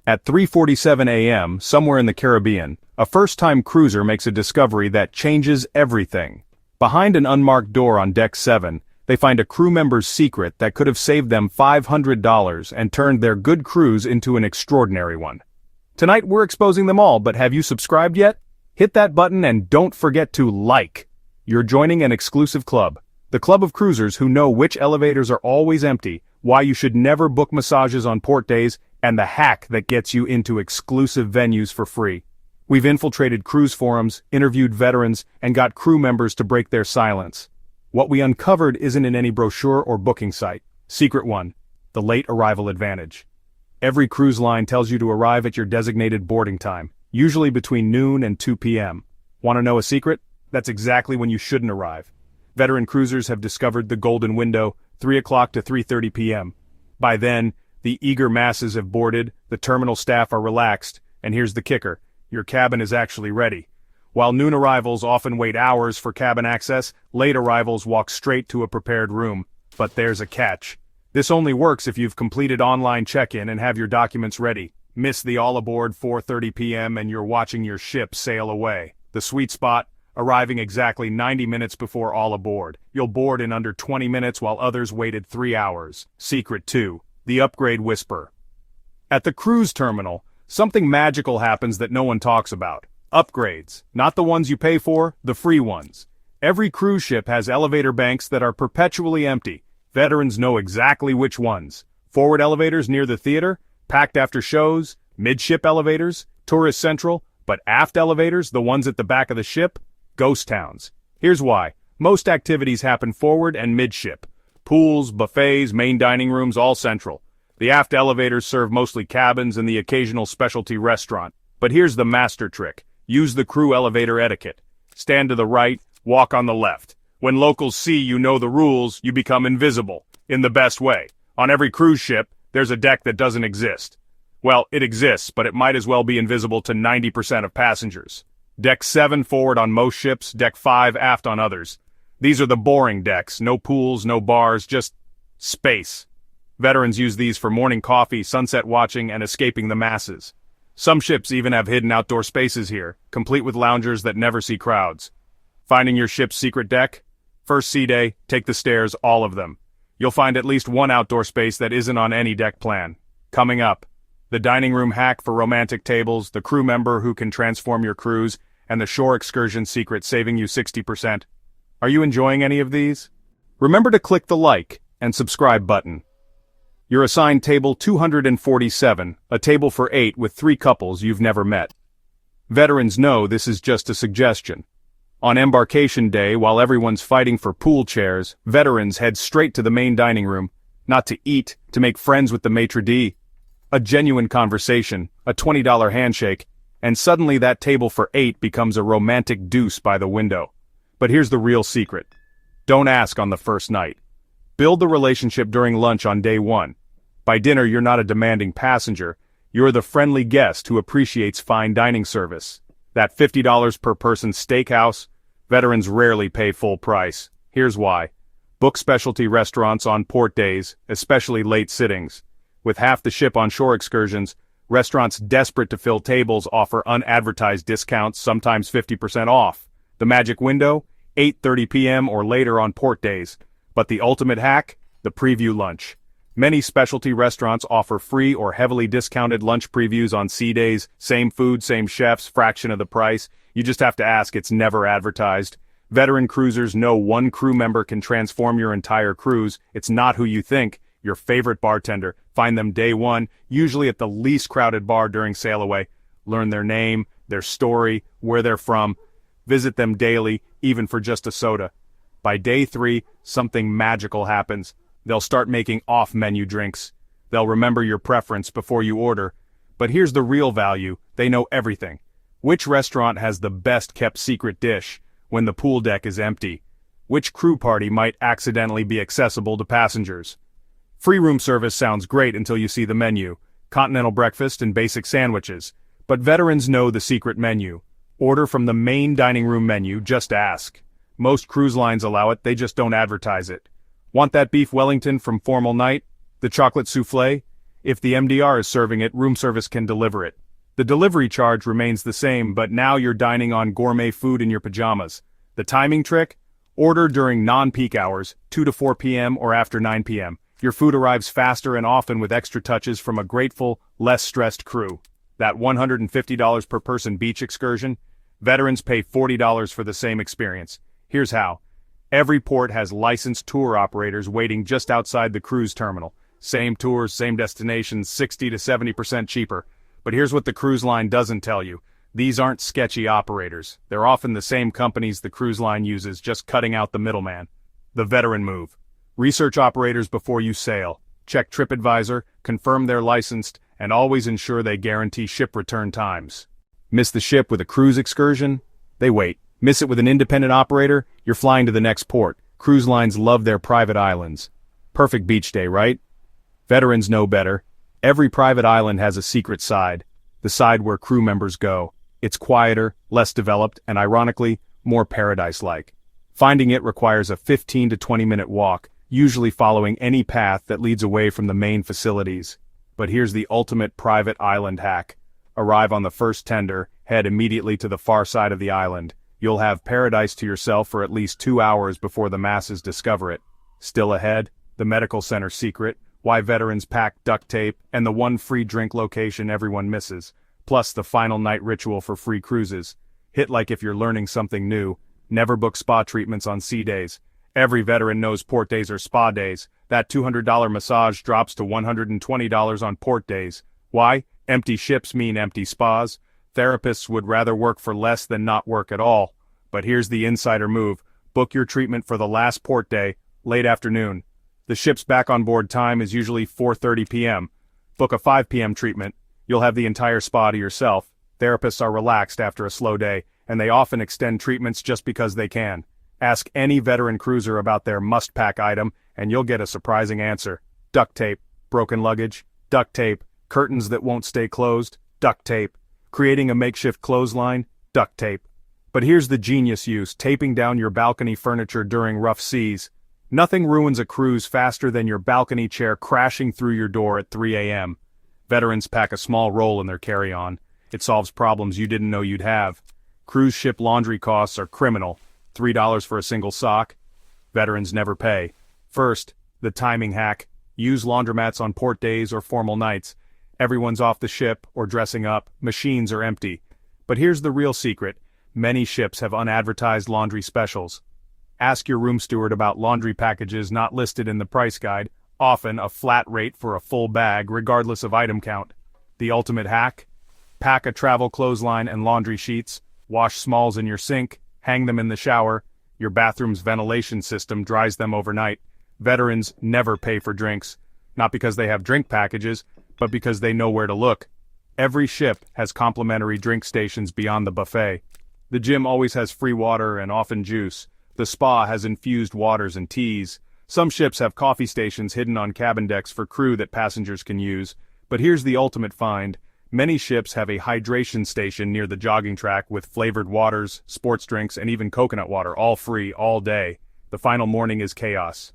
At 3:47 a.m., somewhere in the Caribbean, a first-time cruiser makes a discovery that changes everything. Behind an unmarked door on Deck 7, they find a crew member's secret that could have saved them $500 and turned their good cruise into an extraordinary one. Tonight we're exposing them all, but have you subscribed yet? Hit that button and don't forget to like. You're joining an exclusive club. The club of cruisers who know which elevators are always empty, why you should never book massages on port days, and the hack that gets you into exclusive venues for free. We've infiltrated cruise forums, interviewed veterans, and got crew members to break their silence. What we uncovered isn't in any brochure or booking site. Secret 1. The late arrival advantage. Every cruise line tells you to arrive at your designated boarding time, usually between noon and 2 p.m. Want to know a secret? That's exactly when you shouldn't arrive. Veteran cruisers have discovered the golden window, 3 o'clock to 3:30 p.m. By then, the eager masses have boarded, the terminal staff are relaxed, and here's the kicker: your cabin is actually ready. While noon arrivals often wait hours for cabin access, late arrivals walk straight to a prepared room. But there's a catch. This only works if you've completed online check-in and have your documents ready. Miss the all-aboard 4:30 p.m. and you're watching your ship sail away. The sweet spot? Arriving exactly 90 minutes before all aboard. You'll board in under 20 minutes while others waited 3 hours. Secret 2. The upgrade whisper. At the cruise terminal, something magical happens that no one talks about. Upgrades. Not the ones you pay for, the free ones. Every cruise ship has elevator banks that are perpetually empty. Veterans know exactly which ones. Forward elevators near the theater, packed after shows, midship elevators, tourist central, but aft elevators, the ones at the back of the ship, ghost towns. Here's why. Most activities happen forward and midship. Pools, buffets, main dining rooms, all central. The aft elevators serve mostly cabins and the occasional specialty restaurant. But here's the master trick. Use the crew elevator etiquette. Stand to the right, walk on the left. When locals see you know the rules, you become invisible. In the best way. On every cruise ship, there's a deck that doesn't exist. Well, it exists, but it might as well be invisible to 90% of passengers. Deck 7 forward on most ships, Deck 5 aft on others. These are the boring decks, no pools, no bars, just space. Veterans use these for morning coffee, sunset watching, and escaping the masses. Some ships even have hidden outdoor spaces here, complete with loungers that never see crowds. Finding your ship's secret deck? First sea day, take the stairs, all of them. You'll find at least one outdoor space that isn't on any deck plan. Coming up, the dining room hack for romantic tables, the crew member who can transform your cruise, and the shore excursion secret saving you 60%. Are you enjoying any of these? Remember to click the like and subscribe button. You're assigned table 247, a table for 8 with 3 couples you've never met. Veterans know this is just a suggestion. On embarkation day, while everyone's fighting for pool chairs, veterans head straight to the main dining room, not to eat, to make friends with the maître d'. A genuine conversation, a $20 handshake, and suddenly that table for 8 becomes a romantic deuce by the window. But here's the real secret. Don't ask on the first night. Build the relationship during lunch on day 1. By dinner, you're not a demanding passenger. You're the friendly guest who appreciates fine dining service. That $50 per person steakhouse, veterans rarely pay full price. Here's why. Book specialty restaurants on port days, especially late sittings. With half the ship on shore excursions, restaurants desperate to fill tables offer unadvertised discounts, sometimes 50% off. The magic window? 8:30 p.m. or later on port days. But the ultimate hack? The preview lunch. Many specialty restaurants offer free or heavily discounted lunch previews on sea days, same food, same chefs, fraction of the price. You just have to ask, it's never advertised. Veteran cruisers know one crew member can transform your entire cruise. It's not who you think. Your favorite bartender. Find them day 1, usually at the least crowded bar during sail away. Learn their name, their story, where they're from. Visit them daily, even for just a soda. By day 3, something magical happens. They'll start making off-menu drinks. They'll remember your preference before you order. But here's the real value. They know everything. Which restaurant has the best-kept secret dish when the pool deck is empty? Which crew party might accidentally be accessible to passengers? Free room service sounds great until you see the menu. Continental breakfast and basic sandwiches. But veterans know the secret menu. Order from the main dining room menu, just ask. Most cruise lines allow it, they just don't advertise it. Want that beef Wellington from formal night? The chocolate souffle? If the MDR is serving it, room service can deliver it. The delivery charge remains the same, but now you're dining on gourmet food in your pajamas. The timing trick? Order during non-peak hours, 2 to 4 p.m. or after 9 p.m. Your food arrives faster and often with extra touches from a grateful, less stressed crew. That $150 per person beach excursion? Veterans pay $40 for the same experience. Here's how. Every port has licensed tour operators waiting just outside the cruise terminal. Same tours, same destinations, 60 to 70% cheaper. But here's what the cruise line doesn't tell you. These aren't sketchy operators. They're often the same companies the cruise line uses, just cutting out the middleman. The veteran move. Research operators before you sail. Check TripAdvisor, confirm they're licensed, and always ensure they guarantee ship return times. Miss the ship with a cruise excursion? They wait. Miss it with an independent operator? You're flying to the next port. Cruise lines love their private islands. Perfect beach day, right? Veterans know better. Every private island has a secret side. The side where crew members go. It's quieter, less developed, and ironically, more paradise-like. Finding it requires a 15 to 20-minute walk, usually following any path that leads away from the main facilities. But here's the ultimate private island hack. Arrive on the first tender, head immediately to the far side of the island. You'll have paradise to yourself for at least 2 hours before the masses discover it. Still ahead, the medical center secret, why veterans pack duct tape, and the one free drink location everyone misses. Plus the final night ritual for free cruises. Hit like if you're learning something new. Never book spa treatments on sea days. Every veteran knows port days are spa days. That $200 massage drops to $120 on port days. Why? Empty ships mean empty spas. Therapists would rather work for less than not work at all. But here's the insider move. Book your treatment for the last port day, late afternoon. The ship's back on board time is usually 4:30 p.m. Book a 5 p.m. treatment. You'll have the entire spa to yourself. Therapists are relaxed after a slow day, and they often extend treatments just because they can. Ask any veteran cruiser about their must-pack item, and you'll get a surprising answer. Duct tape, broken luggage, duct tape, curtains that won't stay closed, duct tape, creating a makeshift clothesline, duct tape. But here's the genius use, taping down your balcony furniture during rough seas. Nothing ruins a cruise faster than your balcony chair crashing through your door at 3 a.m. Veterans pack a small roll in their carry-on. It solves problems you didn't know you'd have. Cruise ship laundry costs are criminal. $3 for a single sock. Veterans never pay. First, the timing hack. Use laundromats on port days or formal nights. Everyone's off the ship or dressing up. Machines are empty. But here's the real secret. Many ships have unadvertised laundry specials. Ask your room steward about laundry packages not listed in the price guide, often a flat rate for a full bag regardless of item count. The ultimate hack? Pack a travel clothesline and laundry sheets, wash smalls in your sink, hang them in the shower. Your bathroom's ventilation system dries them overnight. Veterans never pay for drinks, not because they have drink packages, but because they know where to look. Every ship has complimentary drink stations beyond the buffet. The gym always has free water and often juice. The spa has infused waters and teas. Some ships have coffee stations hidden on cabin decks for crew that passengers can use. But here's the ultimate find. Many ships have a hydration station near the jogging track with flavored waters, sports drinks, and even coconut water, all free, all day. The final morning is chaos.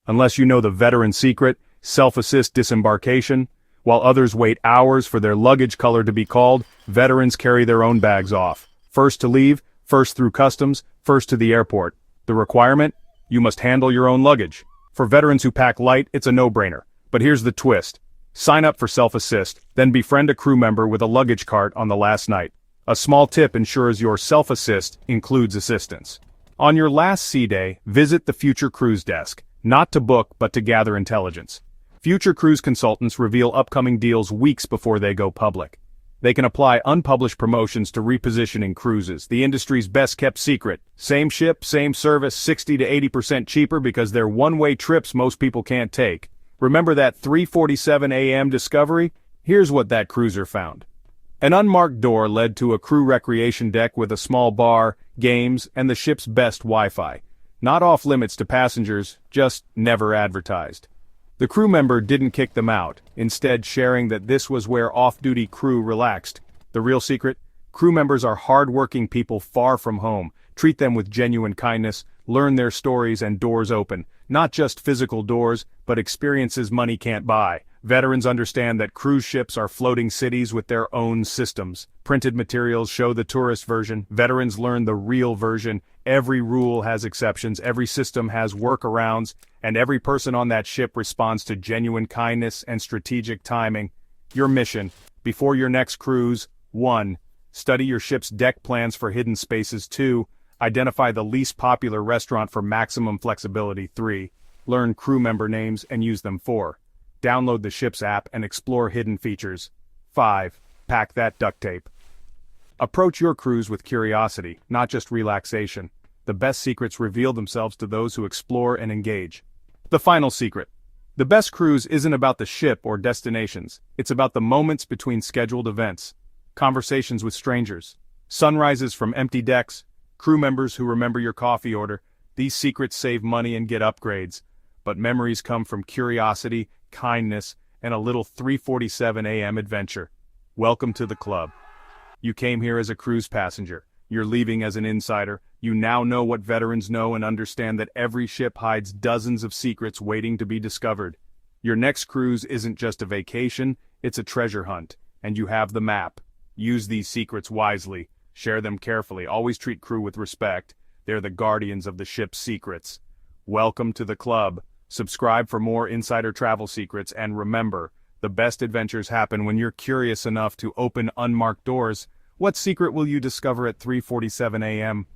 Unless you know the veteran secret, self-assist disembarkation, while others wait hours for their luggage color to be called, veterans carry their own bags off. First to leave, first through customs, first to the airport. The requirement? You must handle your own luggage. For veterans who pack light, it's a no-brainer. But here's the twist. Sign up for self-assist, then befriend a crew member with a luggage cart on the last night. A small tip ensures your self-assist includes assistance. On your last sea day, visit the Future Cruise Desk, not to book but to gather intelligence. Future Cruise consultants reveal upcoming deals weeks before they go public. They can apply unpublished promotions to repositioning cruises, the industry's best-kept secret. Same ship, same service, 60 to 80% cheaper because they're one-way trips most people can't take. Remember that 3:47 a.m. discovery? Here's what that cruiser found. An unmarked door led to a crew recreation deck with a small bar, games, and the ship's best Wi-Fi. Not off-limits to passengers, just never advertised. The crew member didn't kick them out, instead sharing that this was where off-duty crew relaxed. The real secret? Crew members are hard-working people far from home. Treat them with genuine kindness, learn their stories, and doors open. Not just physical doors, but experiences money can't buy. Veterans understand that cruise ships are floating cities with their own systems. Printed materials show the tourist version. Veterans learn the real version. Every rule has exceptions, every system has workarounds, and every person on that ship responds to genuine kindness and strategic timing. Your mission, before your next cruise: 1. Study your ship's deck plans for hidden spaces. 2. Identify the least popular restaurant for maximum flexibility. 3. Learn crew member names and use them. 4. Download the ship's app and explore hidden features. 5. Pack that duct tape. Approach your cruise with curiosity, not just relaxation. The best secrets reveal themselves to those who explore and engage. The final secret. The best cruise isn't about the ship or destinations. It's about the moments between scheduled events. Conversations with strangers. Sunrises from empty decks. Crew members who remember your coffee order. These secrets save money and get upgrades. But memories come from curiosity, kindness, and a little 3:47 a.m. adventure. Welcome to the club. You came here as a cruise passenger. You're leaving as an insider. You now know what veterans know and understand that every ship hides dozens of secrets waiting to be discovered. Your next cruise isn't just a vacation, it's a treasure hunt. And you have the map. Use these secrets wisely. Share them carefully. Always treat crew with respect. They're the guardians of the ship's secrets. Welcome to the club. Subscribe for more insider travel secrets, and remember, the best adventures happen when you're curious enough to open unmarked doors. What secret will you discover at 3:47 a.m.?